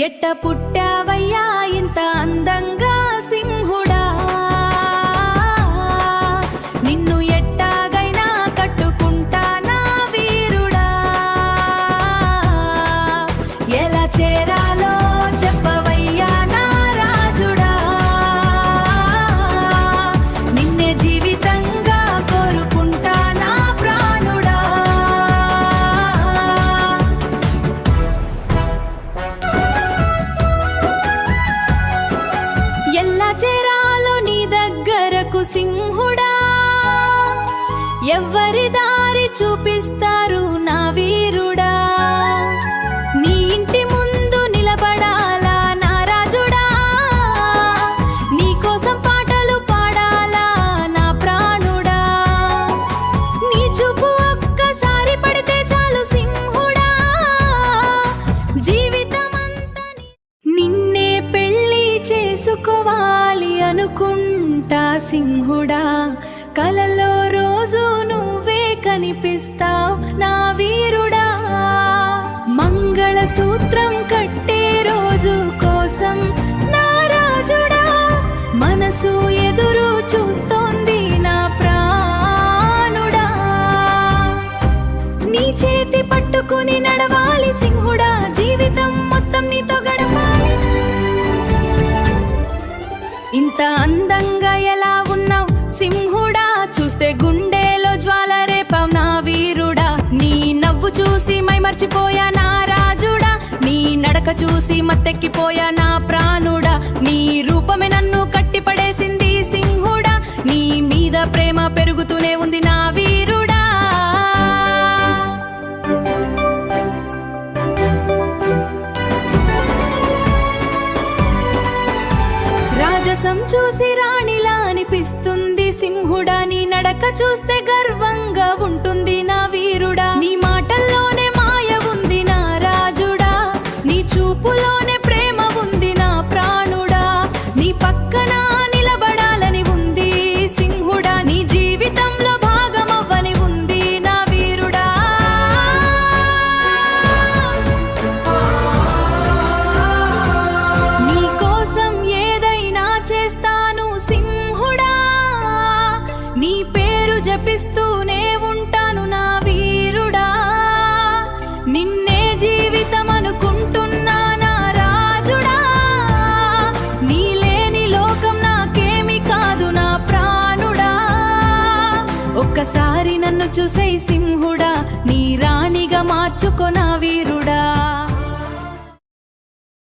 ఎట్ట పుట్టావయ్యా ఇంత అందంగా సింహుడా, నిన్ను ఎట్టాగైనా కట్టుకుంటా నా వీరుడా. ఎలా చేరాలో చెప్పవయ్యా నా రాజుడా, నిన్నే జీవితంగా కోరుకుంటా నా ప్రాణుడా. ఎలా చేరాలో నీ దగ్గరకు సింహుడా, ఎవ్వరి దారి చూపిస్తారు నా వీరుడా. నీ ఇంటి ముందు నిలబడాలా నా రాజుడా, నీ కోసం పాటలు పాడాలా నా ప్రాణుడా. నీ చూపు ఒక్కసారి పడితే చాలు సింహుడా, జీవితమంతా నిన్నే పెళ్లి చేసుకోవాలి అనుకుంటా సింహుడా. కలలో రోజు నువ్వే కనిపిస్తావు నా వీరుడా. మంగళసూత్రం కట్టే రోజు కోసం నా రాజుడా, మనసు ఎదురు చూస్తోంది నా ప్రాణుడా. నీ చేతి పట్టుకుని నడవాలి సింహుడా, జీవితం మొత్తం నీతో గడపాలి. ఇంత అందంగా ఎలా ఉన్నావు సింహుడా, చూస్తే గుండెలో జ్వాల రేపావు నా వీరుడా. నీ నవ్వు చూసి మై మర్చిపోయా నా రాజుడా, నీ నడక చూసి మత్తెక్కిపోయా నా ప్రాణుడా. నీ రూపమే నన్ను కట్టిపడేసింది సింహుడా, నీ మీద ప్రేమ పెరుగుతూనే ఉంది నా వీరుడా. రాజసం చూసి రాణిలా అనిపిస్తుంది సింహుడా, నీ నడక చూస్తే గర్వంగా ఉంటుంది నా వీరుడా. నీ మాటల్లోనే మాయ ఉంది నా రాజుడా, నీ చూపులోనే ప్రేమ ఉంది నా ప్రాణుడా. నీ పక్కన నిలబడాలని ఉంది సింహుడా, నీ జీవితంలో భాగమవ్వని ఉంది నా వీరుడా. నీ కోసం ఏదైనా చేస్తాను సింహుడా, నీ పేరు జపిస్తూనే ఉంటాను నా వీరుడా. నిన్నే జీవితం అనుకుంటున్నా నా రాజుడా, నీ లేని లోకం నాకేమి కాదు నా ప్రాణుడా. ఒక్కసారి నన్ను చూసే సింహుడా, నీ రాణిగా మార్చుకో నా